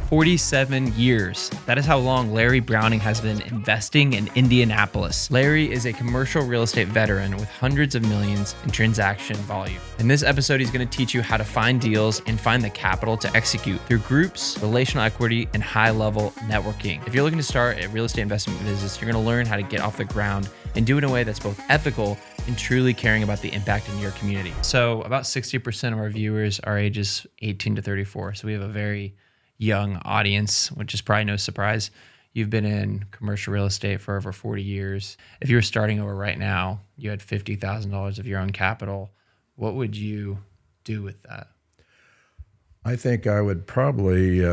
47 years. That is how long Larry Browning has been investing in Indianapolis. Larry is a commercial real estate veteran with hundreds of millions in transaction volume. In this episode, he's going to teach you how to find deals and find the capital to execute through groups, relational equity, and high-level networking. If you're looking to start a real estate investment business, you're going to learn how to get off the ground and do it in a way that's both ethical and truly caring about the impact in your community. So about 60% of our viewers are ages 18 to 34. So we have a very young audience, which is probably no surprise. You've been in commercial real estate for over 40 years. If you were starting over right now, you had $50,000 of your own capital. What would you do with that? I think I would probably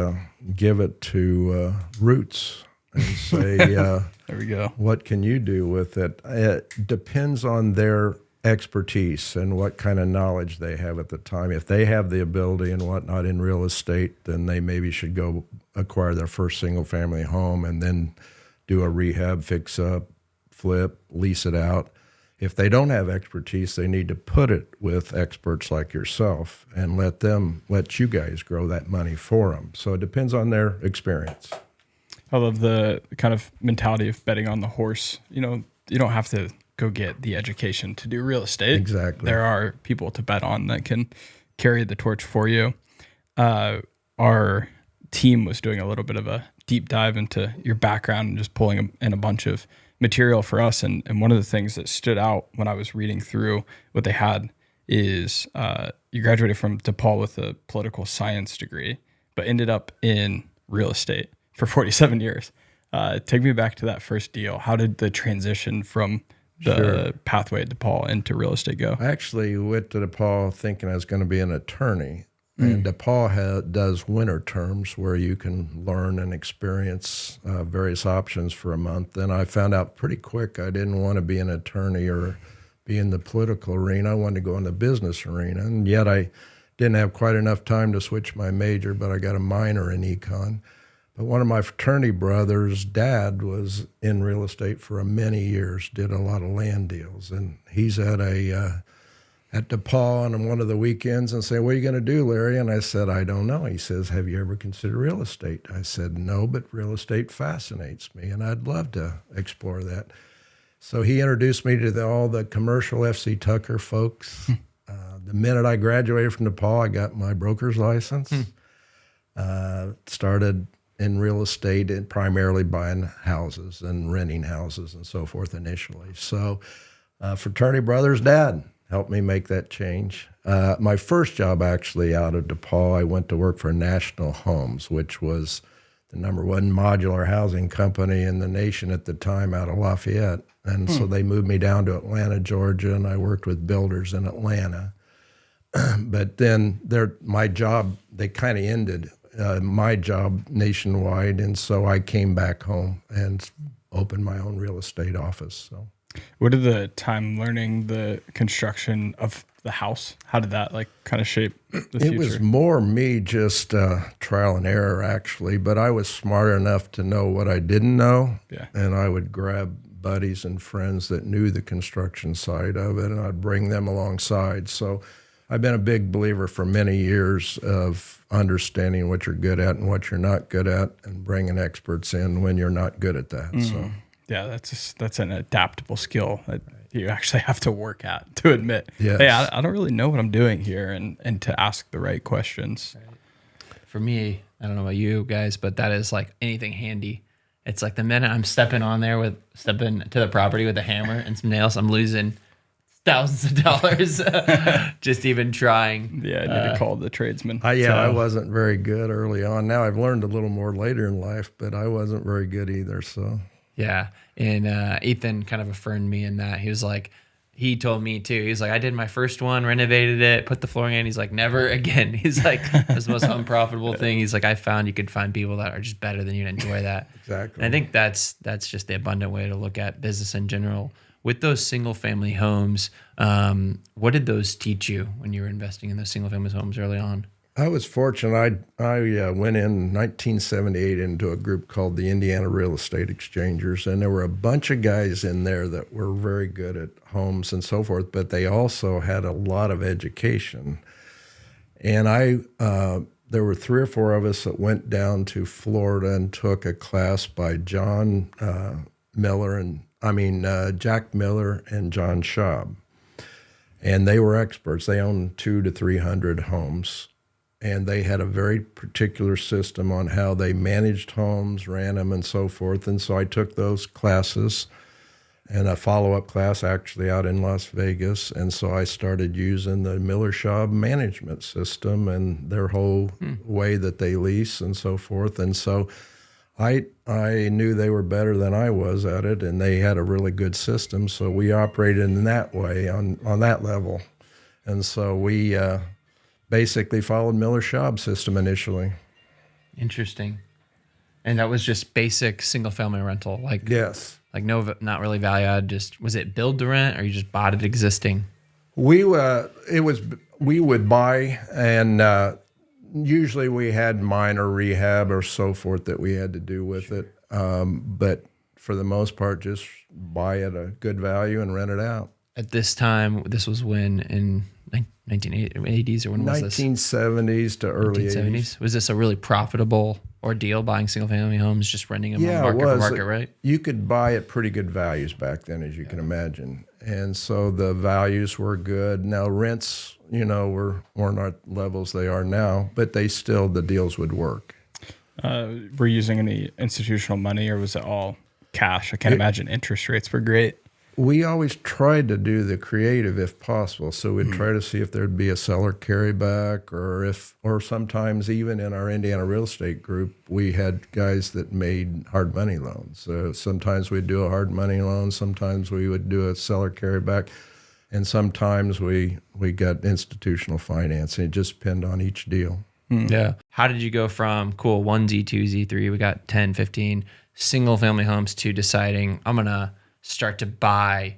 give it to Roots and say, there we go. What can you do with it? It depends on their expertise and what kind of knowledge they have at the time. If they have the ability and whatnot in real estate, then they maybe should go acquire their first single family home and then do a rehab, fix up, flip, lease it out. If they don't have expertise, they need to put it with experts like yourself and let you guys grow that money for them. So it depends on their experience. I love the kind of mentality of betting on the horse. You know, you don't have to go get the education to do real estate. Exactly. There are people to bet on that can carry the torch for you. Our team was doing a little bit of a deep dive into your background and just pulling in a bunch of material for us. And one of the things that stood out when I was reading through what they had is you graduated from DePaul with a political science degree, but ended up in real estate for 47 years. Take me back to that first deal. How did the transition from the pathway at DePaul into real estate go? I actually went to DePaul thinking I was going to be an attorney. And DePaul does winter terms where you can learn and experience various options for a month. And I found out pretty quick I didn't want to be an attorney or be in the political arena. I wanted to go in the business arena. And yet I didn't have quite enough time to switch my major, but I got a minor in econ. But one of my fraternity brothers' dad was in real estate for many years, did a lot of land deals. And he's at DePaul on one of the weekends and say, "What are you going to do, Larry?" And I said, "I don't know." He says, "Have you ever considered real estate?" I said, "No, but real estate fascinates me, and I'd love to explore that." So he introduced me to all the commercial F.C. Tucker folks. The minute I graduated from DePaul, I got my broker's license, started in real estate and primarily buying houses and renting houses and so forth initially. So fraternity brother's dad helped me make that change. My first job actually out of DePaul, I went to work for National Homes, which was the #1 modular housing company in the nation at the time out of Lafayette. And so they moved me down to Atlanta, Georgia, and I worked with builders in Atlanta. But then my job, they kind of ended my job nationwide, and so I came back home and opened my own real estate office. So, what did the time learning the construction of the house? How did that kind of shape the future? It was more me just trial and error actually, but I was smart enough to know what I didn't know, and I would grab buddies and friends that knew the construction side of it, and I'd bring them alongside. So I've been a big believer for many years of understanding what you're good at and what you're not good at and bringing experts in when you're not good at that. So yeah, that's an adaptable skill that you actually have to work at to admit, yes. Hey, I don't really know what I'm doing here, and to ask the right questions. For me, I don't know about you guys, but that is like anything handy. It's like the minute I'm stepping to the property with a hammer and some nails, I'm losing thousands of dollars just even trying. Yeah, I need to call the tradesman. I wasn't very good early on. Now I've learned a little more later in life, but I wasn't very good either. So yeah, and Ethan kind of affirmed me in that. He told me too. He's like, I did my first one, renovated it, put the flooring in. He's like, never again. He's like, that's the most unprofitable thing. He's like, you could find people that are just better than you and enjoy that. Exactly. And I think that's just the abundant way to look at business in general. With those single family homes, what did those teach you when you were investing in those single family homes early on? I was fortunate. I went in 1978 into a group called the Indiana Real Estate Exchangers, and there were a bunch of guys in there that were very good at homes and so forth, but they also had a lot of education. And the there were 3 or 4 of us that went down to Florida and took a class by Jack Miller and John Schaub. And they were experts. They owned 200 to 300 homes. And they had a very particular system on how they managed homes, ran them, and so forth. And so I took those classes and a follow-up class actually out in Las Vegas. And so I started using the Miller Schaub management system and their whole way that they lease and so forth. And so I knew they were better than I was at it, and they had a really good system. So we operated in that way on that level. And so we basically followed Miller Schaub's system initially. Interesting. And that was just basic single family rental, like Yes. like no, not really value add. Just was it build to rent, or you just bought it existing? We would buy, and usually we had minor rehab or so forth that we had to do with it. But for the most part, just buy at a good value and rent it out. At this time, this was when in 1980s, or when was this? 1970s to early 1970s. 80s. Was this a really profitable ordeal, buying single family homes, just renting them on market for market, right? You could buy at pretty good values back then, as you can imagine. And so the values were good. Now rents, weren't at levels they are now, but the deals would work. Were you using any institutional money, or was it all cash? I can't imagine interest rates were great. We always tried to do the creative if possible. So we'd try to see if there'd be a seller carryback, or sometimes even in our Indiana real estate group, we had guys that made hard money loans. So sometimes we'd do a hard money loan, sometimes we would do a seller carryback, and sometimes we got institutional financing. It just depended on each deal. Yeah. How did you go from 1Z, 2Z, 3, we got 10, 15 single family homes to deciding I'm going to start to buy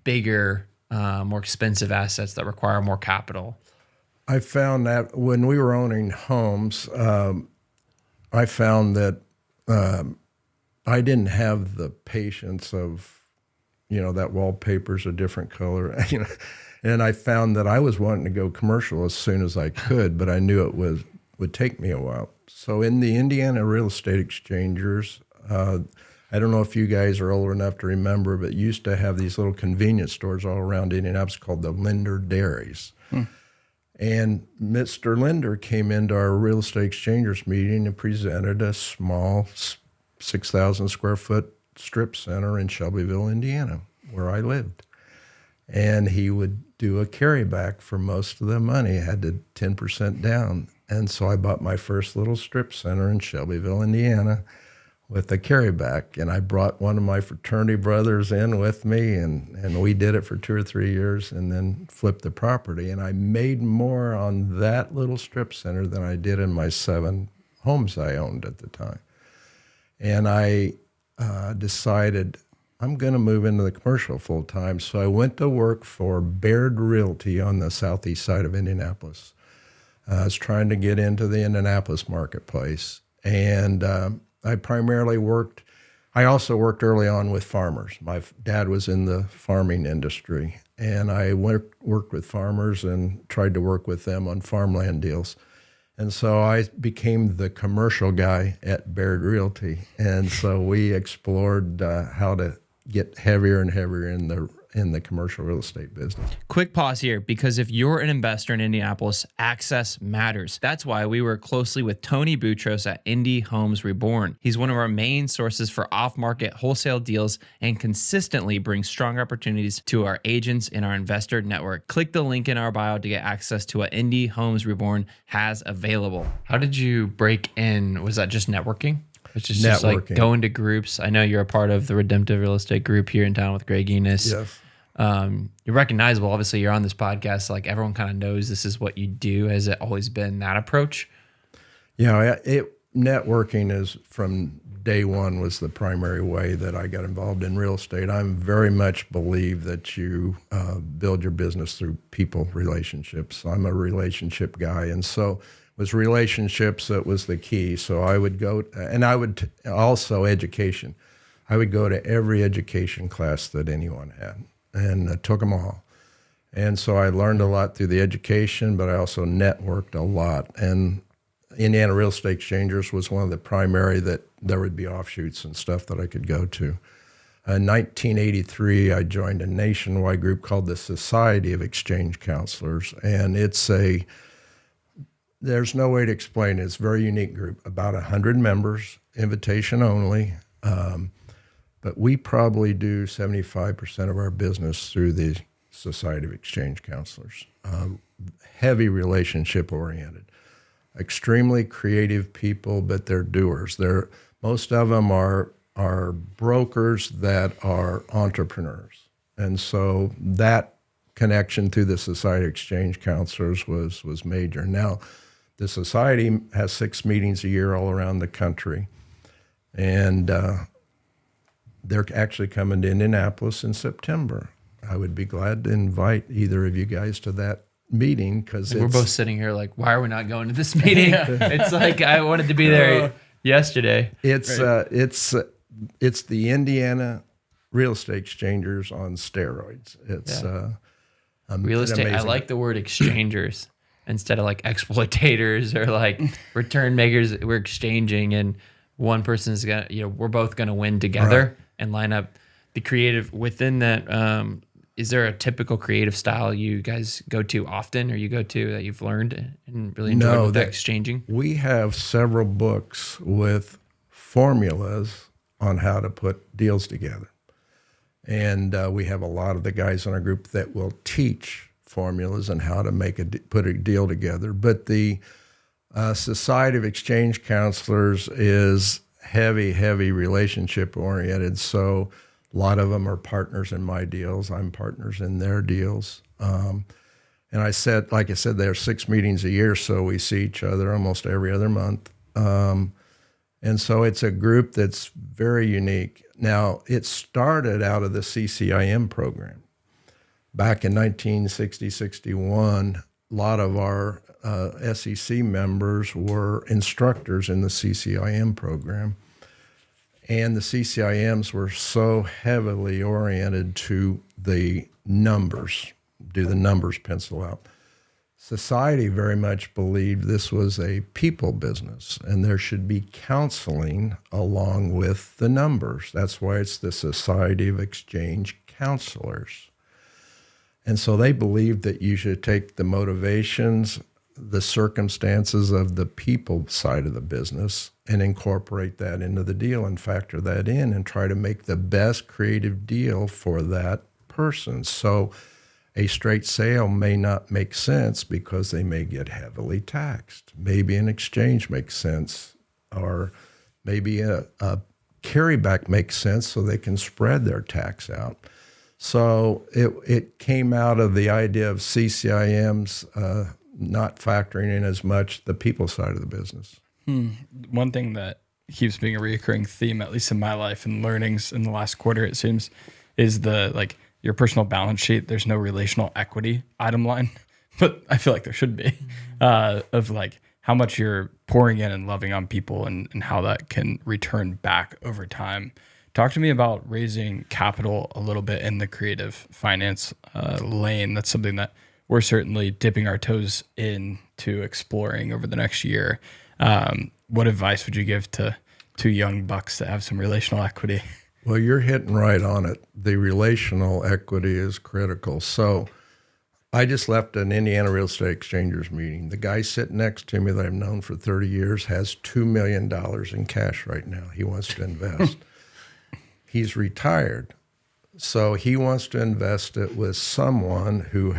bigger, more expensive assets that require more capital? I found that when we were owning homes, I found that I didn't have the patience of, that wallpaper's a different color, and I found that I was wanting to go commercial as soon as I could, but I knew it would take me a while. So in the Indiana real estate exchangers, I don't know if you guys are old enough to remember, but used to have these little convenience stores all around Indianapolis called the Linder Dairies. And Mr. Linder came into our real estate exchangers meeting and presented a small 6,000 square foot strip center in Shelbyville, Indiana, where I lived. And he would do a carryback for most of the money. Had to 10% down. And so I bought my first little strip center in Shelbyville, Indiana, with a carryback. And I brought one of my fraternity brothers in with me, and we did it for 2 or 3 years and then flipped the property. And I made more on that little strip center than I did in my 7 homes I owned at the time. And I decided I'm going to move into the commercial full time. So I went to work for Baird Realty on the southeast side of Indianapolis. I was trying to get into the Indianapolis marketplace. And I primarily I also worked early on with farmers. My dad was in the farming industry, and I worked with farmers and tried to work with them on farmland deals. And so I became the commercial guy at Baird Realty. And so we explored how to get heavier and heavier in the commercial real estate business. Quick pause here, because if you're an investor in Indianapolis, access matters. That's why we work closely with Tony Boutros at Indy Homes Reborn. He's one of our main sources for off-market wholesale deals and consistently brings strong opportunities to our agents in our investor network. Click the link in our bio to get access to what Indy Homes Reborn has available. How did you break in? Was that just networking? It's just like going to groups. I know you're a part of the Redemptive Real Estate Group here in town with Greg Enos. Yes. You're recognizable. Obviously, you're on this podcast. Like, everyone kind of knows this is what you do. Has it always been that approach? Yeah, networking is from day one was the primary way that I got involved in real estate. I very much believe that you build your business through people relationships. I'm a relationship guy, and so it was relationships that was the key. So I would go, and I would also education. I would go to every education class that anyone had, and I took them all. And so I learned a lot through the education, but I also networked a lot. And Indiana Real Estate Exchangers was one of the primary that there would be offshoots and stuff that I could go to. In 1983, I joined a nationwide group called the Society of Exchange Counselors, and there's no way to explain it. It's a very unique group, about 100 members, invitation only, but we probably do 75% of our business through the Society of Exchange Counselors. Heavy relationship oriented, extremely creative people, but they're doers. Most of them are brokers that are entrepreneurs. And so that connection through the Society of Exchange Counselors was major. Now, the Society has 6 meetings a year all around the country. And they're actually coming to Indianapolis in September. I would be glad to invite either of you guys to that meeting, because we're both sitting here like, why are we not going to this meeting? It's like I wanted to be there yesterday. It's the Indiana Real Estate Exchangers on steroids. It's real estate. I like the word exchangers instead of like exploitators or like return makers. We're exchanging, and one person's gonna, we're both gonna win together and line up the creative within that. Is there a typical creative style you guys go to often, or you go to that you've learned and really enjoyed with that exchanging? We have several books with formulas on how to put deals together. And we have a lot of the guys in our group that will teach formulas and how to put a deal together. But the Society of Exchange Counselors is heavy relationship oriented. So a lot of them are partners in my deals. I'm partners in their deals. And like I said, there are 6 meetings a year, so we see each other almost every other month. And so it's a group that's very unique. Now, it started out of the CCIM program. Back in 1960, 61, a lot of our SEC members were instructors in the CCIM program. And the CCIMs were so heavily oriented to the numbers, do the numbers pencil out. Society very much believed this was a people business, and there should be counseling along with the numbers. That's why it's the Society of Exchange Counselors. And so they believed that you should take the motivations, the circumstances of the people side of the business and incorporate that into the deal and factor that in and try to make the best creative deal for that person. So a straight sale may not make sense because they may get heavily taxed. Maybe an exchange makes sense, or maybe a carryback makes sense so they can spread their tax out. So it came out of the idea of CCIMs not factoring in as much the people side of the business. One thing that keeps being a recurring theme, at least in my life and learnings in the last quarter, it seems, is your personal balance sheet. There's no relational equity item line, but I feel like there should be, of like how much you're pouring in and loving on people and how that can return back over time. Talk to me about raising capital a little bit in the creative finance lane. That's something that we're certainly dipping our toes into exploring over the next year. What advice would you give to two young bucks that have some relational equity? Well, you're hitting right on it. The relational equity is critical. So I just left an Indiana Real Estate Exchangers meeting. The guy sitting next to me that I've known for 30 years has $2 million in cash right now. He wants to invest. He's retired. So he wants to invest it with someone who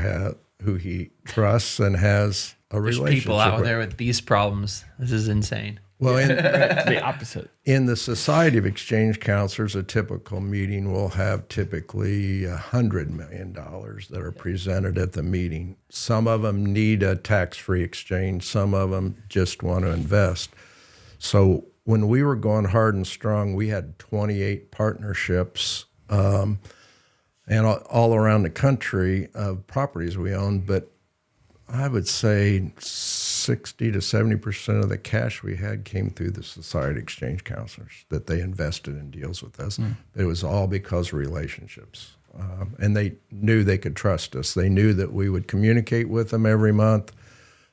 he trusts and has a relationship with. There's people out there with these problems. This is insane. Well, the opposite. In the Society of Exchange Counselors, a typical meeting will have typically $100 million that are presented at the meeting. Some of them need a tax-free exchange. Some of them just want to invest. So when we were going hard and strong, we had 28 partnerships and all around the country of properties we owned. But I would say 60 to 70% of the cash we had came through the Society Exchange Counselors, that they invested in deals with us. It was all because of relationships. And they knew they could trust us. They knew that we would communicate with them every month.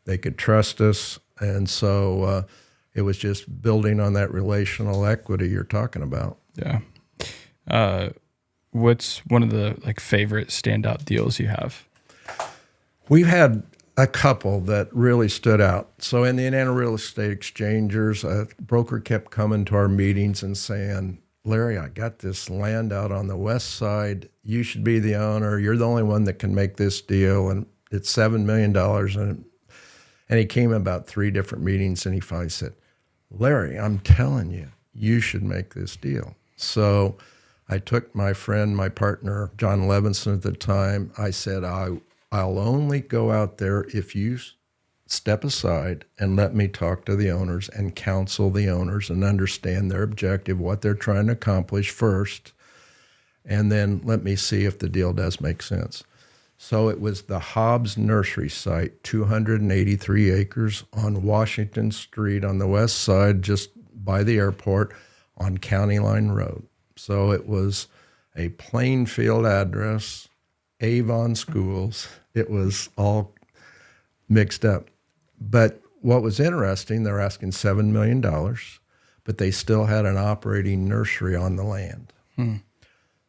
They could trust us. And so it was just building on that relational equity you're talking about. Yeah. What's one of the favorite standout deals you have? We've had a couple that really stood out. So in the Indiana Real Estate Exchangers, a broker kept coming to our meetings and saying, Larry, I got this land out on the west side. You should be the owner. You're the only one that can make this deal. And it's $7 million. And he came about 3 different meetings, and he finally said, Larry, I'm telling you, you should make this deal. So I took my friend, my partner, John Levinson at the time. I said, I'll only go out there if you step aside and let me talk to the owners and counsel the owners and understand their objective, what they're trying to accomplish first, and then let me see if the deal does make sense. So it was the Hobbs Nursery site, 283 acres on Washington Street on the west side, just by the airport on County Line Road. So it was a Plainfield address, Avon schools. It was all mixed up. But what was interesting, they're asking $7 million, but they still had an operating nursery on the land.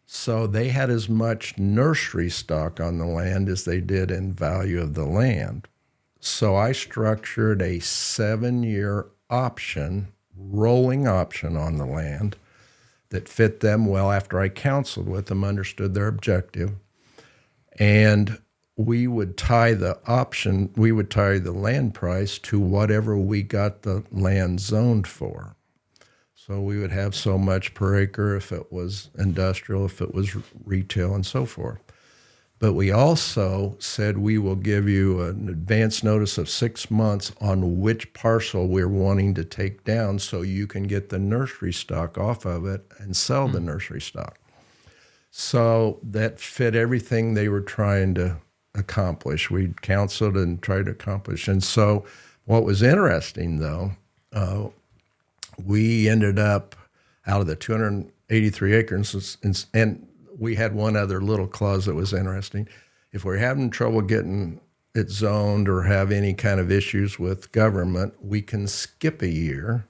So they had as much nursery stock on the land as they did in value of the land. So I structured a 7-year option, rolling option on the land that fit them well after I counseled with them, understood their objective. And we would tie the land price to whatever we got the land zoned for. So we would have so much per acre if it was industrial, if it was retail, and so forth. But we also said we will give you an advance notice of 6 months on which parcel we're wanting to take down so you can get the nursery stock off of it and sell the nursery stock. So that fit everything they were trying to accomplish. We counseled and tried to accomplish. And so what was interesting, though, we ended up out of the 283 acres, and we had one other little clause that was interesting. If we're having trouble getting it zoned or have any kind of issues with government, we can skip a year,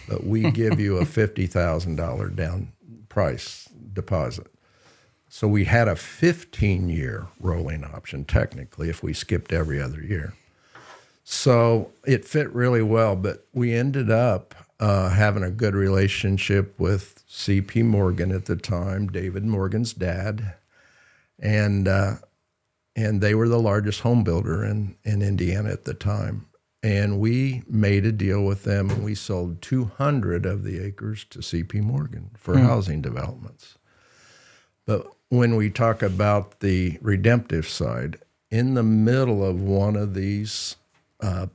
but we give you a $50,000 down price deposit. So we had a 15-year rolling option, technically, if we skipped every other year. So it fit really well, but we ended up having a good relationship with C.P. Morgan at the time, David Morgan's dad, and they were the largest home builder in Indiana at the time. And we made a deal with them, and we sold 200 of the acres to C.P. Morgan for housing developments. But when we talk about the redemptive side, in the middle of one of these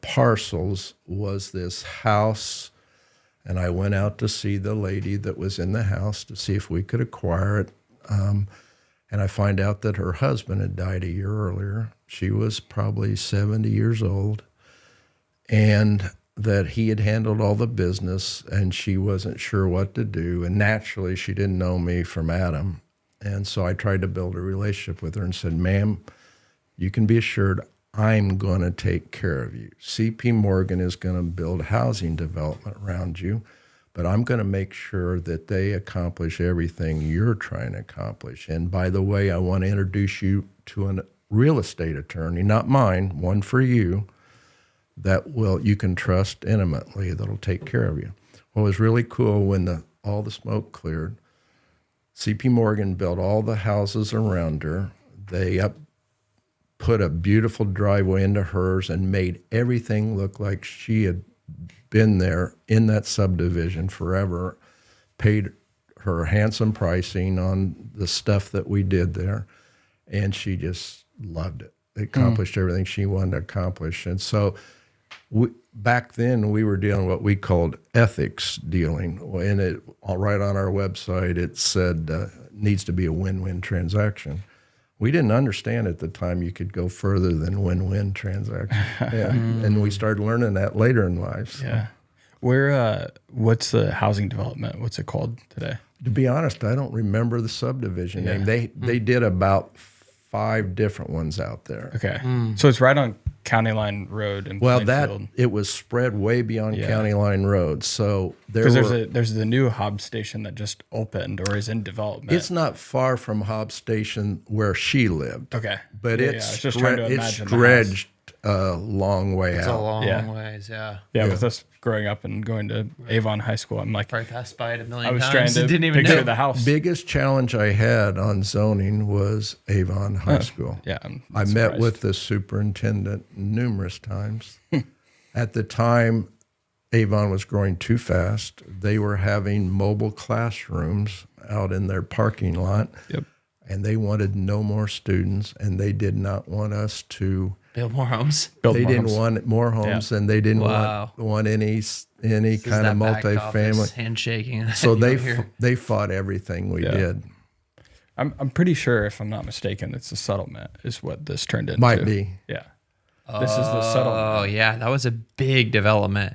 parcels was this house, and I went out to see the lady that was in the house to see if we could acquire it. And I find out that her husband had died a year earlier. She was probably 70 years old, and that he had handled all the business, and she wasn't sure what to do. And naturally, she didn't know me from Adam. And so I tried to build a relationship with her and said, ma'am, you can be assured I'm going to take care of you. C.P. Morgan is going to build housing development around you, but I'm going to make sure that they accomplish everything you're trying to accomplish. And by the way, I want to introduce you to a real estate attorney, not mine, one for you, that you can trust intimately, that'll take care of you. What was really cool when all the smoke cleared, C.P. Morgan built all the houses around her. They put a beautiful driveway into hers and made everything look like she had been there in that subdivision forever, paid her handsome pricing on the stuff that we did there, and she just loved it. It accomplished everything she wanted to accomplish. And so back then we were dealing what we called ethics dealing, and it right on our website it said needs to be a win-win transaction. We didn't understand at the time you could go further than win-win transaction, and we started learning that later in life. So. Yeah, what's the housing development? What's it called today? To be honest, I don't remember the subdivision name. They did about 5 different ones out there. Okay, so it's right on County Line Road in Well, Plainfield. it was spread way beyond County Line Road. So because there's the new Hobbs station that just opened or is in development. It's not far from Hobbs Station where she lived. Okay, But I it's was just trying to it's imagine stretched a long way It's out. a long Yeah. ways, yeah. Yeah, with us growing up and going to Avon High School, I'm like, Probably passed by it a million I was times. trying to Didn't even picture know. the house. Biggest challenge I had on zoning was Avon High School. Yeah, I met with the superintendent numerous times. At the time, Avon was growing too fast. They were having mobile classrooms out in their parking lot. Yep. And they wanted no more students, and they did not want us to Build more homes. they didn't want more homes, and they didn't Wow. want any This kind is of that back office multifamily. handshaking. So You don't hear. they fought everything we did. I'm pretty sure, if I'm not mistaken, it's a settlement is what this turned into. Might be. Yeah. This is the settlement. Oh yeah, that was a big development.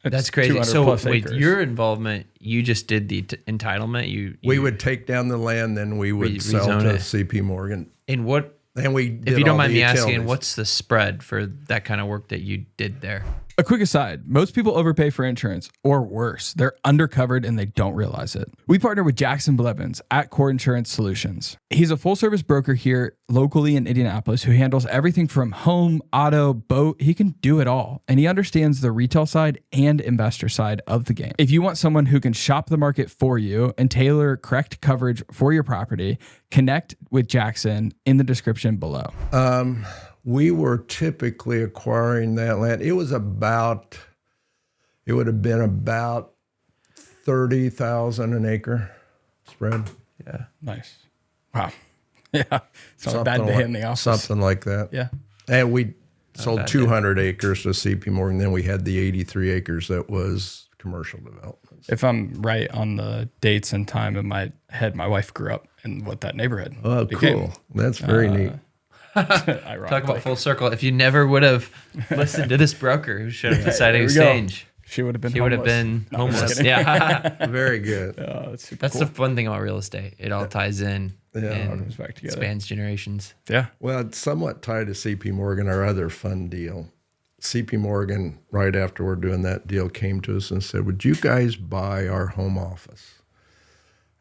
It's That's crazy. 200 So plus with acres. your involvement, you just did the entitlement. You We would take down the land, then we would sell rezone to it. CP Morgan. in what? And we did If you don't all mind the me asking, utilities. what's the spread for that kind of work that you did there? A quick aside, most people overpay for insurance, or worse, they're undercovered and they don't realize it. We partner with Jackson Blevins at Core Insurance Solutions. He's a full service broker here locally in Indianapolis who handles everything from home, auto, boat. He can do it all. And he understands the retail side and investor side of the game. If you want someone who can shop the market for you and tailor correct coverage for your property, connect with Jackson in the description below. We were typically acquiring that land. It would have been about 30,000 an acre spread. Yeah. Nice. Wow. Yeah. It's not bad to hit in the office. Something like that. Yeah. And we sold bad, 200 acres to CP Morgan. Then we had the 83 acres that was commercial development. If I'm right on the dates and time in my head, my wife grew up in what that neighborhood Oh, became. cool. That's very neat. Ironically. Talk about full circle. If you never would have listened to this broker who should have decided There we exchange, She would have been he would have homeless. been No, I'm just homeless. kidding. Yeah. Very good. Oh, that's super That's cool. the fun thing about real estate. It all ties in All and comes back together. spans generations. Yeah. Well, it's somewhat tied to CP Morgan, our other fun deal. CP Morgan, right after we're doing that deal, came to us and said, would you guys buy our home office?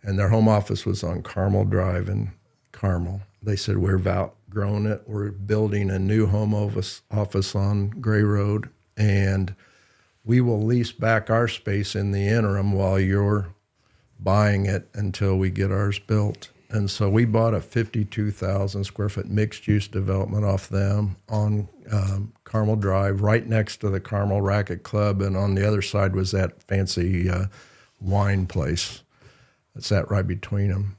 And their home office was on Carmel Drive in Carmel. They said, we've outgrown it. We're building a new home office on Gray Road, and we will lease back our space in the interim while you're buying it until we get ours built. And so we bought a 52,000 square foot mixed use development off them on Carmel Drive, right next to the Carmel Racket Club. And on the other side was that fancy wine place that sat right between them.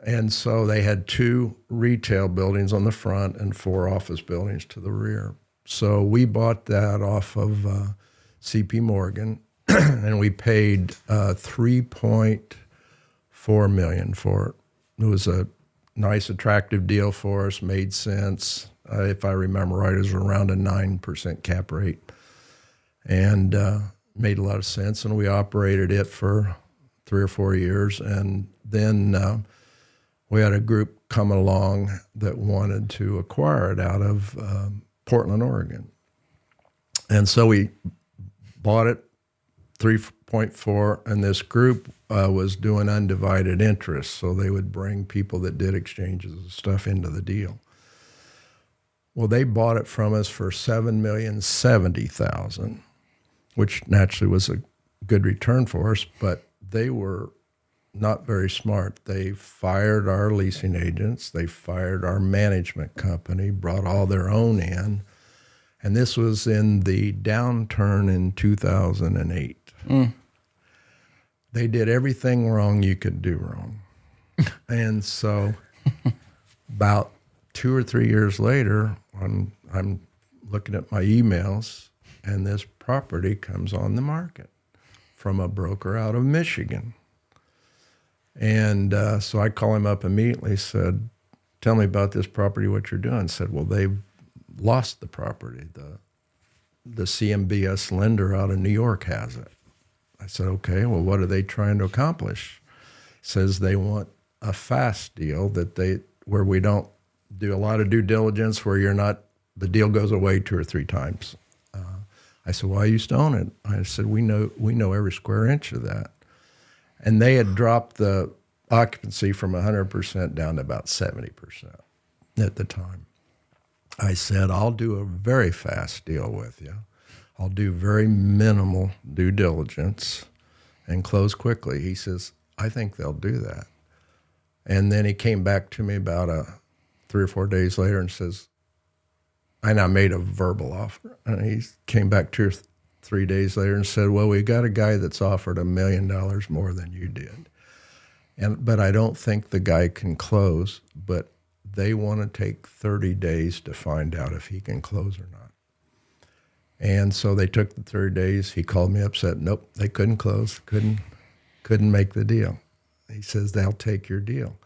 And so they had 2 retail buildings on the front and 4 office buildings to the rear. So we bought that off of CP Morgan, and we paid $3.4 million for it. It was a nice, attractive deal for us, made sense. If I remember right, it was around a 9% cap rate, and made a lot of sense. And we operated it for 3 or 4 years, and then we had a group come along that wanted to acquire it out of Portland, Oregon. And so we bought it 3.4, and this group was doing undivided interest, so they would bring people that did exchanges of stuff into the deal. Well, they bought it from us for $7,070,000, which naturally was a good return for us, but they were not very smart. They fired our leasing agents. They fired our management company, brought all their own in. And this was in the downturn in 2008. They did everything wrong you could do wrong. And so about 2 or 3 years later, I'm looking at my emails, and this property comes on the market from a broker out of Michigan. And so I call him up immediately, said, tell me about this property, what you're doing. Said, well, they've lost the property. The CMBS lender out of New York has it. I said, okay, well, what are they trying to accomplish? Says they want a fast deal where we don't do a lot of due diligence where the deal goes away 2 or 3 times. I said, why you own it? I said, we know every square inch of that. And they had dropped the occupancy from 100% down to about 70% at the time. I said, I'll do a very fast deal with you. I'll do very minimal due diligence and close quickly. He says, I think they'll do that. And then he came back to me about 3 or 4 days later and says, and I made a verbal offer. And he came back 2 or 3 days later and said, well, we got a guy that's offered $1 million more than you did. But I don't think the guy can close, but they want to take 30 days to find out if he can close or not. And so they took the 30 days. He called me up, said, nope, they couldn't close, couldn't make the deal. He says, they'll take your deal.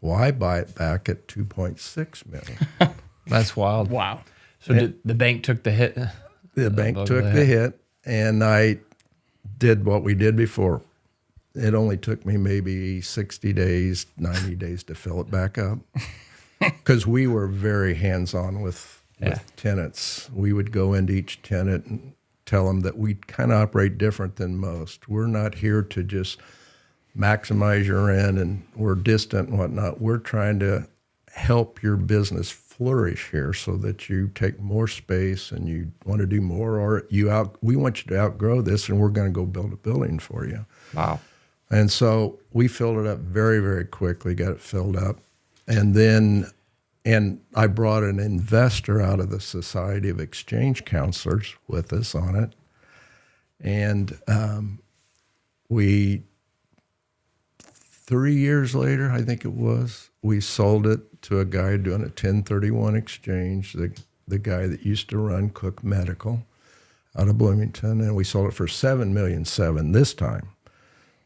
Well, I buy it back at $2.6 million. That's wild. Wow. So the bank took the hit? The bank took the hit, and I did what we did before. It only took me maybe 60 days, 90 days to fill it back up, because we were very hands-on with tenants. We would go into each tenant and tell them that we kind of operate different than most. We're not here to just maximize your rent and we're distant and whatnot. We're trying to help your business flourish here so that you take more space and you want to do more, or we want you to outgrow this and we're going to go build a building for you. Wow. And so we filled it up very, very quickly, got it filled up. And I brought an investor out of the Society of Exchange Counselors with us on it. And 3 years later, I think it was, we sold it to a guy doing a 1031 exchange, the guy that used to run Cook Medical out of Bloomington, and we sold it for $7.7 million this time.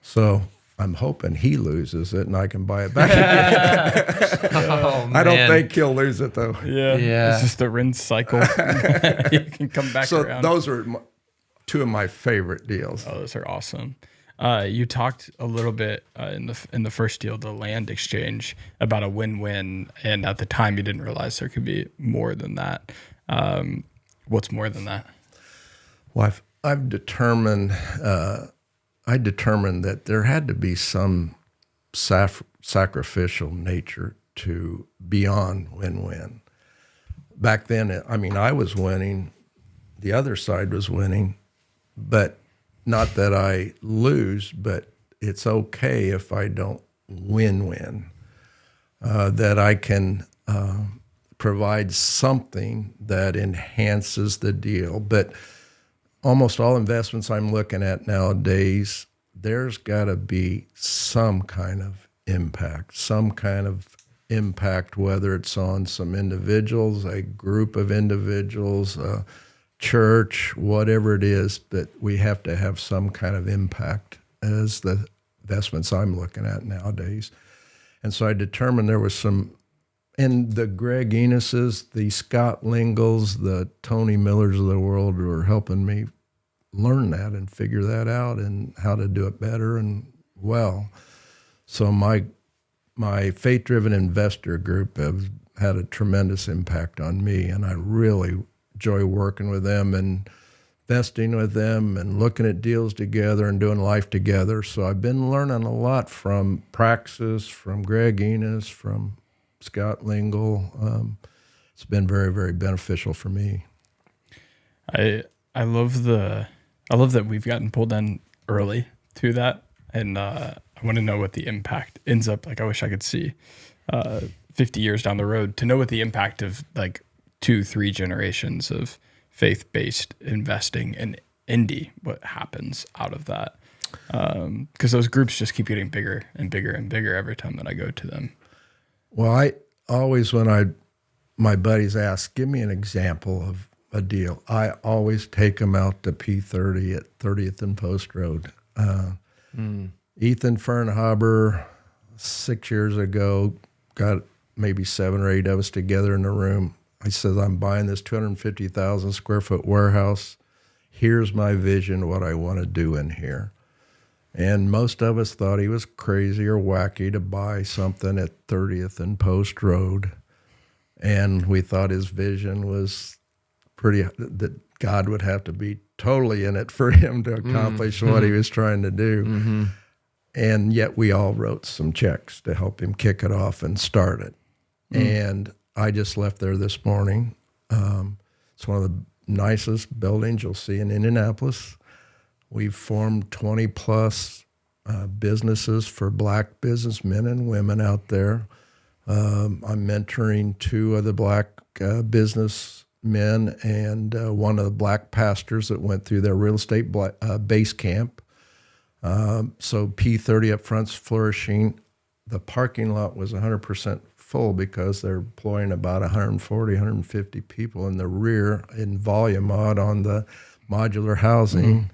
So I'm hoping he loses it and I can buy it back again. Oh, I don't think he'll lose it, though. Yeah. It's just a rinse cycle. You can come back around. So those are 2 of my favorite deals. Oh, those are awesome. You talked a little bit in the first deal, the land exchange, about a win-win, and at the time you didn't realize there could be more than that. What's more than that? Well, I've determined that there had to be some sacrificial nature to beyond win-win. Back then, I mean, I was winning, the other side was winning, but not that I lose, but it's okay if I don't win-win, that I can provide something that enhances the deal. But almost all investments I'm looking at nowadays, there's got to be some kind of impact, whether it's on some individuals, a group of individuals, a church, whatever it is, but we have to have some kind of impact as the investments I'm looking at nowadays. And so I determined there was some, and the Greg Enos's, the Scott Lingles, the Tony Millers of the world were helping me learn that and figure that out and how to do it better and well. So my faith-driven investor group have had a tremendous impact on me, and I really enjoy working with them and investing with them and looking at deals together and doing life together. So I've been learning a lot from Praxis, from Greg Enos, from Scott Lingle. It's been very, very beneficial for me. I love that we've gotten pulled in early to that, and I want to know what the impact ends up like. I wish I could see 50 years down the road to know what the impact of like 2-3 generations of faith-based investing in Indy, what happens out of that, because those groups just keep getting bigger and bigger and bigger every time that I go to them. Well, I always, when my buddies ask, give me an example of a deal, I always take them out to P30 at 30th and Post Road. Ethan Fernhaber, 6 years ago, got maybe 7 or 8 of us together in a room. I said, I'm buying this 250,000 square foot warehouse. Here's my vision, what I want to do in here. And most of us thought he was crazy or wacky to buy something at 30th and Post Road. And we thought his vision was that God would have to be totally in it for him to accomplish what he was trying to do. And yet we all wrote some checks to help him kick it off and start it. And I just left there this morning. It's one of the nicest buildings you'll see in Indianapolis. We've formed 20 plus businesses for Black businessmen and women out there. I'm mentoring 2 of the Black businessmen and one of the Black pastors that went through their real estate base camp. So P30 up front's flourishing. The parking lot was 100% full because they're employing about 140, 150 people in the rear in volume mod on the modular housing.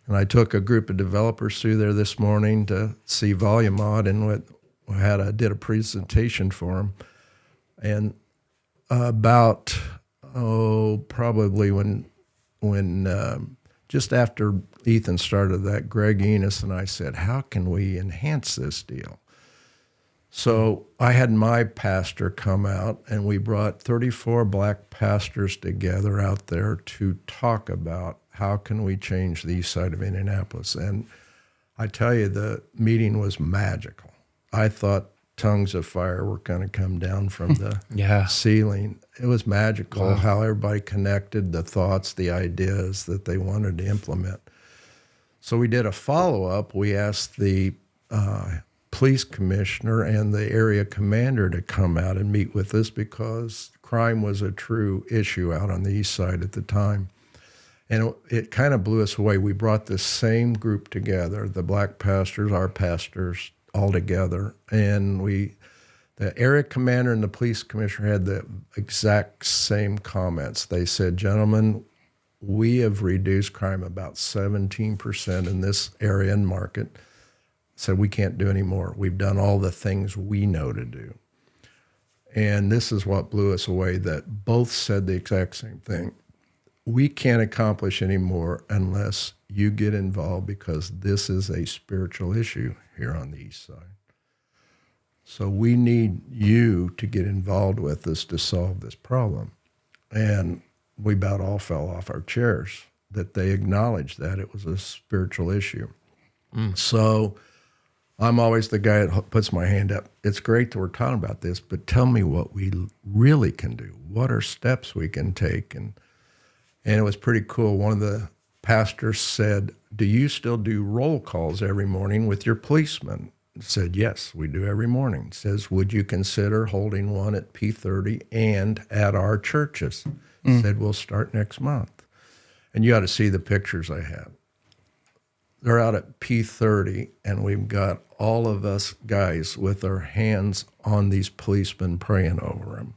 And I took a group of developers through there this morning to see volume mod and did a presentation for them. And probably when just after Ethan started that, Greg Enos and I said, how can we enhance this deal? So I had my pastor come out, and we brought 34 Black pastors together out there to talk about how can we change the east side of Indianapolis. And I tell you, the meeting was magical. I thought tongues of fire were going to come down from the ceiling. It was magical how everybody connected the thoughts, the ideas that they wanted to implement. So we did a follow-up. We asked the police commissioner and the area commander to come out and meet with us because crime was a true issue out on the east side at the time. And it kind of blew us away. We brought this same group together, the Black pastors, our pastors, all together. And the area commander and the police commissioner had the exact same comments. They said, gentlemen, we have reduced crime about 17% in this area and market. Said we can't do any more. We've done all the things we know to do. And this is what blew us away, that both said the exact same thing. We can't accomplish any more unless you get involved because this is a spiritual issue here on the east side. So we need you to get involved with us to solve this problem. And we about all fell off our chairs that they acknowledged that it was a spiritual issue. So I'm always the guy that puts my hand up. It's great that we're talking about this, but tell me what we really can do. What are steps we can take? And it was pretty cool. One of the pastors said, do you still do roll calls every morning with your policemen? I said, yes, we do every morning. Says, would you consider holding one at P30 and at our churches? Said, we'll start next month. And you ought to see the pictures I have. They're out at P30, and we've got all of us guys with our hands on these policemen praying over them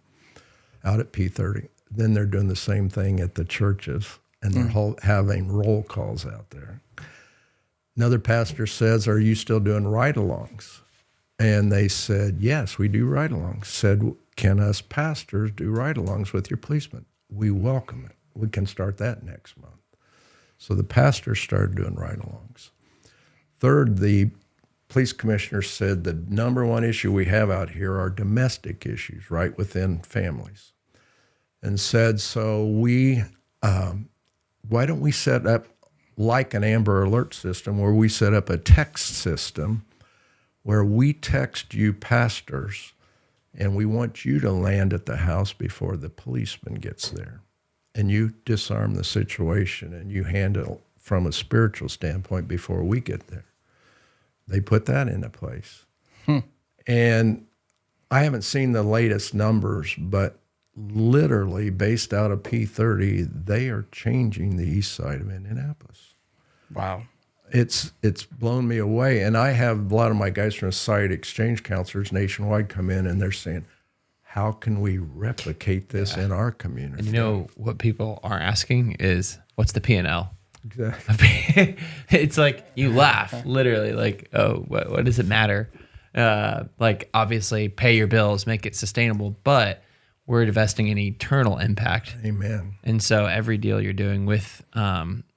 out at P30. Then they're doing the same thing at the churches, and they're having roll calls out there. Another pastor says, are you still doing ride-alongs? And they said, yes, we do ride-alongs. Said, can us pastors do ride-alongs with your policemen? We welcome it. We can start that next month. So the pastors started doing ride-alongs. Third, the police commissioner said the number one issue we have out here are domestic issues right within families. And said, so why don't we set up like an Amber Alert system where we set up a text system where we text you pastors and we want you to land at the house before the policeman gets there. And you disarm the situation and you handle from a spiritual standpoint before we get there. They put that into place. And I haven't seen the latest numbers, but literally based out of P30, they are changing the east side of Indianapolis. Wow. It's blown me away. And I have a lot of my guys from the site exchange counselors nationwide come in and they're saying, how can we replicate this in our community? And you know what people are asking is, what's the P&L? Exactly. It's like, you laugh, literally, like, oh, what does it matter? Like, obviously, pay your bills, make it sustainable, but we're investing in eternal impact. Amen. And so every deal you're doing with,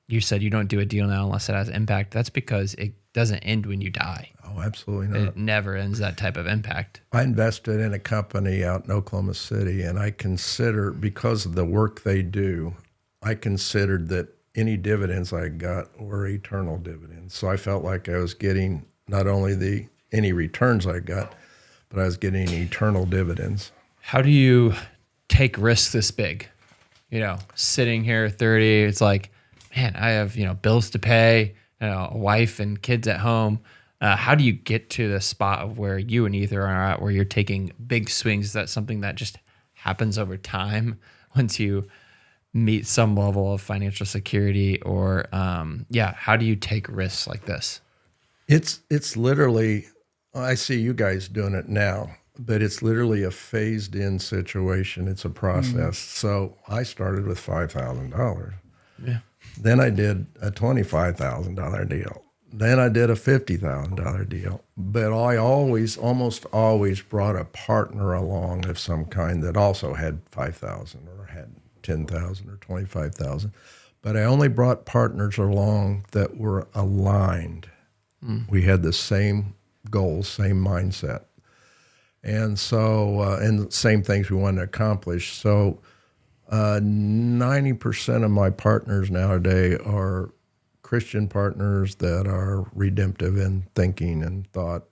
you said you don't do a deal now unless it has impact. That's because it doesn't end when you die. Oh, No, absolutely not. It never ends that type of impact. I invested in a company out in Oklahoma City, and I consider, because of the work they do, I considered that any dividends I got were eternal dividends. So I felt like I was getting not only any returns I got, but I was getting eternal dividends. How do you take risks this big? Sitting here 30, it's like, man, I have, bills to pay, a wife and kids at home. How do you get to the spot of where you and Ethan are at, where you're taking big swings? Is that something that just happens over time once you meet some level of financial security? Or, how do you take risks like this? It's literally, I see you guys doing it now, but it's literally a phased-in situation. It's a process. So I started with $5,000. Yeah. Then I did a $25,000 deal. Then I did a $50,000 deal. But I almost always brought a partner along of some kind that also had $5,000 or had $10,000 or $25,000. But I only brought partners along that were aligned. We had the same goals, same mindset. And so, and same things we wanted to accomplish. So 90% of my partners nowadays are Christian partners that are redemptive in thinking and thought,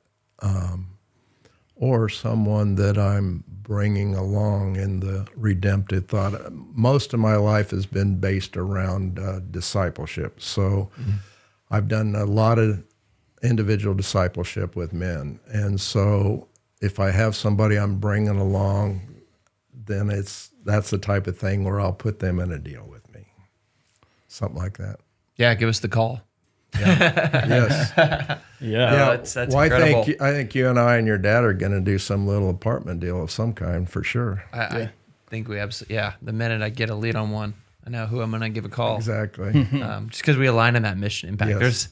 or someone that I'm bringing along in the redemptive thought. Most of my life has been based around discipleship. So I've done a lot of individual discipleship with men. And so if I have somebody I'm bringing along, then that's the type of thing where I'll put them in a deal with me. Something like that. Yeah, give us the call. Yeah. Yes. Yeah. That's incredible. I think you and I and your dad are going to do some little apartment deal of some kind for sure. I think we absolutely, the minute I get a lead on one, I know who I'm going to give a call. Exactly. Just because we align in that mission impact. Yes.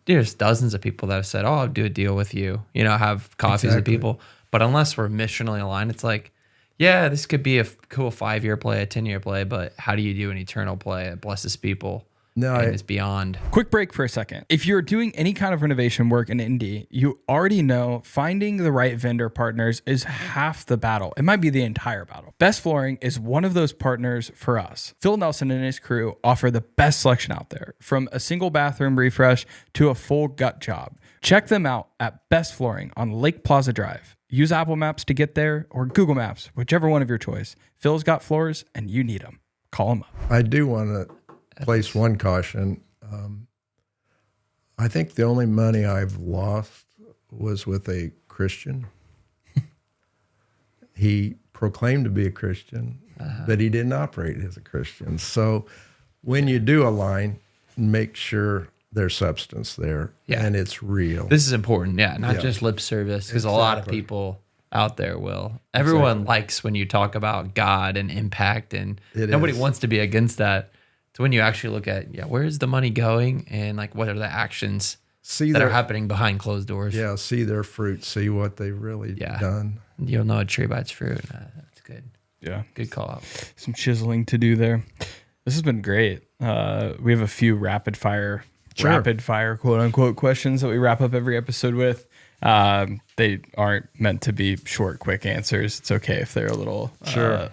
There's dozens of people that have said, "Oh, I'll do a deal with you." Have coffees with Exactly. people. But unless we're missionally aligned, it's like, yeah, this could be a cool 5-year play, a 10-year play, but how do you do an eternal play that blesses people? No, and it's beyond. Quick break for a second. If you're doing any kind of renovation work in Indy, you already know finding the right vendor partners is half the battle. It might be the entire battle. Best Flooring is one of those partners for us. Phil Nelson and his crew offer the best selection out there, from a single bathroom refresh to a full gut job. Check them out at Best Flooring on Lake Plaza Drive. Use Apple Maps to get there or Google Maps, whichever one of your choice. Phil's got floors and you need them. Call him up. I do want to place one caution. I think the only money I've lost was with a Christian. He proclaimed to be a Christian, but he didn't operate as a Christian. So when you do align, make sure there's substance there and it's real. This is important, not just lip service, because a lot of people out there will. Everyone likes when you talk about God and impact, and nobody wants to be against that. So when you actually look at, where's the money going, and like what are the actions that are happening behind closed doors? Yeah, see their fruit, see what they've really done. You'll know a tree by its fruit. That's good. Yeah. Good call out. Some chiseling to do there. This has been great. We have a few rapid fire quote unquote questions that we wrap up every episode with. They aren't meant to be short, quick answers. It's okay if they're a little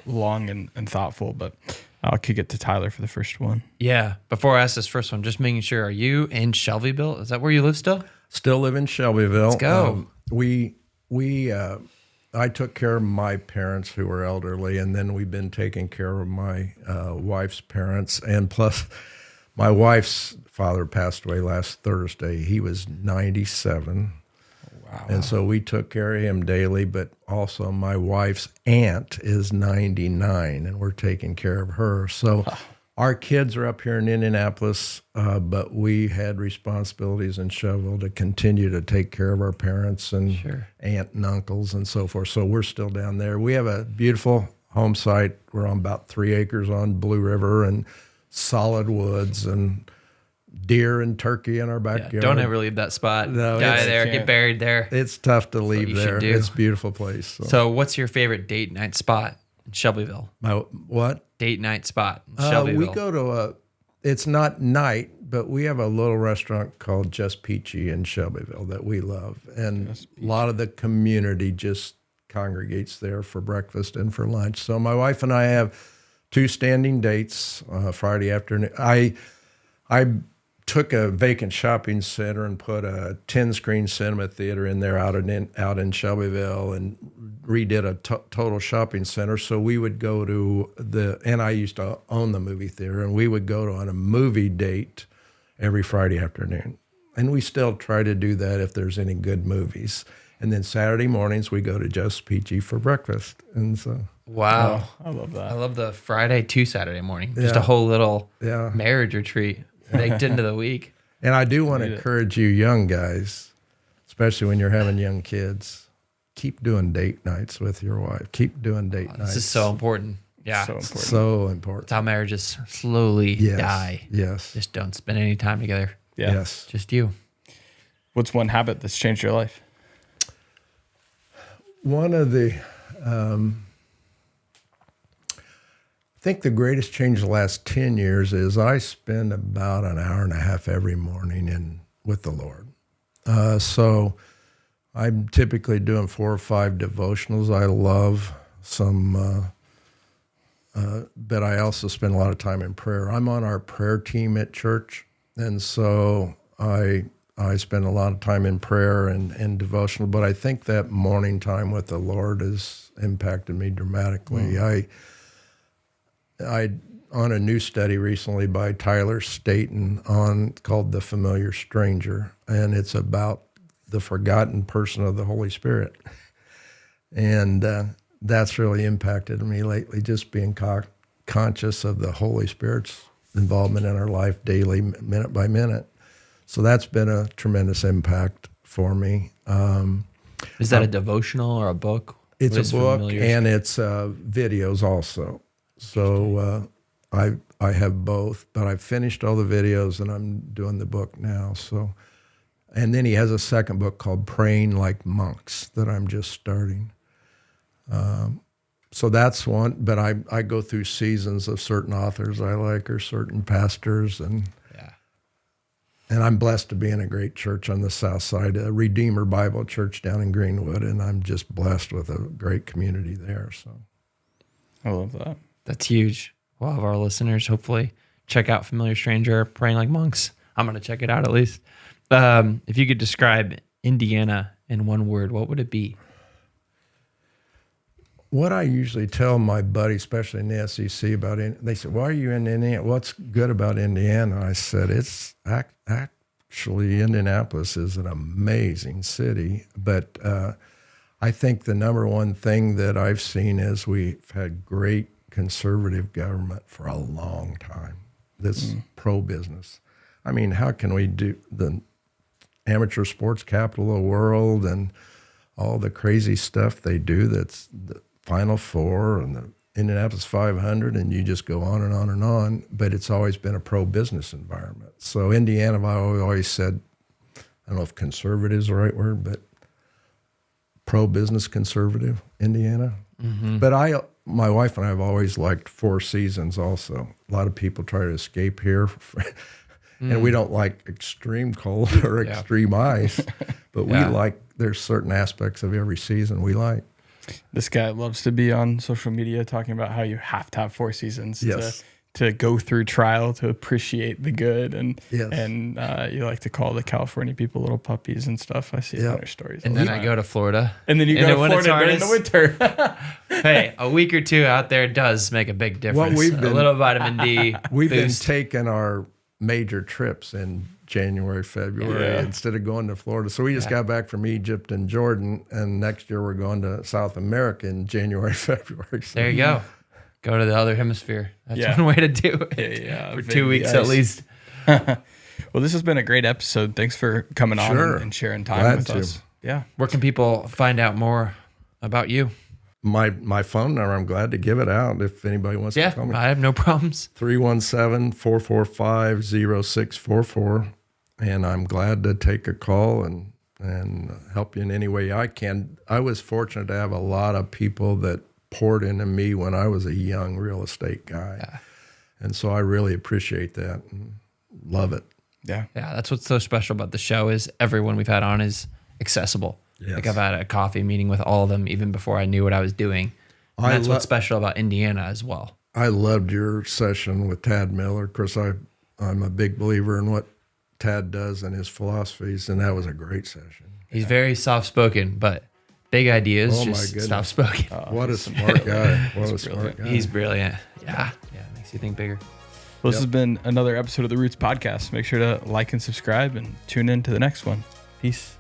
long and thoughtful, but I'll kick it to Tyler for the first one. Yeah. Before I ask this first one, just making sure, are you in Shelbyville? Is that where you live still? Still live in Shelbyville. Let's go. I took care of my parents who were elderly, and then we've been taking care of my wife's parents. And plus, my wife's father passed away last Thursday. He was 97. Wow. And so we took care of him daily, but also my wife's aunt is 99, and we're taking care of her. So our kids are up here in Indianapolis, but we had responsibilities in Shelbyville to continue to take care of our parents and aunt and uncles and so forth. So we're still down there. We have a beautiful home site. We're on about 3 acres on Blue River and solid woods and deer and turkey in our backyard. Don't ever leave that spot. No, Die there, get buried there. It's tough to leave there. It's a beautiful place. So what's your favorite date night spot in Shelbyville? My what? Date night spot in Shelbyville. We go to it's not night, but we have a little restaurant called Just Peachy in Shelbyville that we love. And a lot of the community just congregates there for breakfast and for lunch. So my wife and I have 2 standing dates Friday afternoon. I took a vacant shopping center and put a 10-screen cinema theater in there out in Shelbyville and redid a total shopping center. So we would go to and I used to own the movie theater, and we would go on a movie date every Friday afternoon. And we still try to do that if there's any good movies. And then Saturday mornings, we go to Just Peachy for breakfast. And so, Wow. I love that. I love the Friday to Saturday morning. Just a whole little marriage retreat baked into the week. And I do want to encourage you young guys, especially when you're having young kids, keep doing date nights with your wife. Keep doing date nights. This is so important. Yeah. So important. So important. It's how marriages slowly die. Yes. Just don't spend any time together. Yeah. Yes. Just you. What's one habit that's changed your life? One of the, I think the greatest change the last 10 years is I spend about an hour and a half every morning with the Lord. So I'm typically doing 4 or 5 devotionals. I love some, but I also spend a lot of time in prayer. I'm on our prayer team at church, and so I spend a lot of time in prayer and devotional, but I think that morning time with the Lord has impacted me dramatically. I on a new study recently by Tyler Staton called The Familiar Stranger, and it's about the forgotten person of the Holy Spirit. And that's really impacted me lately, just being conscious of the Holy Spirit's involvement in our life daily, minute by minute. So that's been a tremendous impact for me. Is that a devotional or a book? It's a book, and it's videos also. So I have both, but I've finished all the videos, and I'm doing the book now. So, and then he has a second book called Praying Like Monks that I'm just starting. So that's one, but I go through seasons of certain authors I like or certain pastors, and I'm blessed to be in a great church on the south side, a Redeemer Bible Church down in Greenwood, and I'm just blessed with a great community there. So I love that. That's huge. We'll have our listeners hopefully check out Familiar Stranger, Praying Like Monks. I'm going to check it out at least. If you could describe Indiana in one word, what would it be? What I usually tell my buddies, especially in the SEC, they said, why are you in Indiana? What's good about Indiana? I said, it's actually, Indianapolis is an amazing city. But I think the number one thing that I've seen is we've had great conservative government for a long time that's pro-business. I mean, how can we do the amateur sports capital of the world and all the crazy stuff they do that's the Final Four and the Indianapolis 500, and you just go on and on and on, but it's always been a pro-business environment. So Indiana, I've always said, I don't know if conservative is the right word, but pro-business conservative, Indiana. Mm-hmm. But my wife and I have always liked 4 Seasons also. A lot of people try to escape here, and we don't like extreme cold or extreme ice, but we like, there's certain aspects of every season we like. This guy loves to be on social media talking about how you have to have 4 seasons to go through trial, to appreciate the good. And you like to call the California people little puppies and stuff. I see their stories. And then I go to Florida. And then you go to Florida during the winter. Hey, a week or 2 out there does make a big difference. A little vitamin D We've boost. been taking our major trips in January, February, instead of going to Florida. So we just got back from Egypt and Jordan, and next year we're going to South America in January, February. So. There you go. Go to the other hemisphere. That's one way to do it. For 2 weeks at least. Well, this has been a great episode. Thanks for coming on and sharing time with us. Yeah. Where can people find out more about you? My phone number, I'm glad to give it out if anybody wants to call me. I have no problems. 317-445-0644. And I'm glad to take a call and help you in any way I can. I was fortunate to have a lot of people that poured into me when I was a young real estate guy. Yeah. And so I really appreciate that and love it. Yeah. Yeah, that's what's so special about the show is everyone we've had on is accessible. Yes. Like I've had a coffee meeting with all of them even before I knew what I was doing. And that's what's special about Indiana as well. I loved your session with Tad Miller. Of course, I'm a big believer in what Tad does and his philosophies, and that was a great session. He's very soft-spoken, but big ideas, just soft-spoken. What a smart guy. What a smart guy. He's brilliant. Yeah, makes you think bigger. Well, this has been another episode of the Roots Podcast. Make sure to like and subscribe and tune in to the next one. Peace.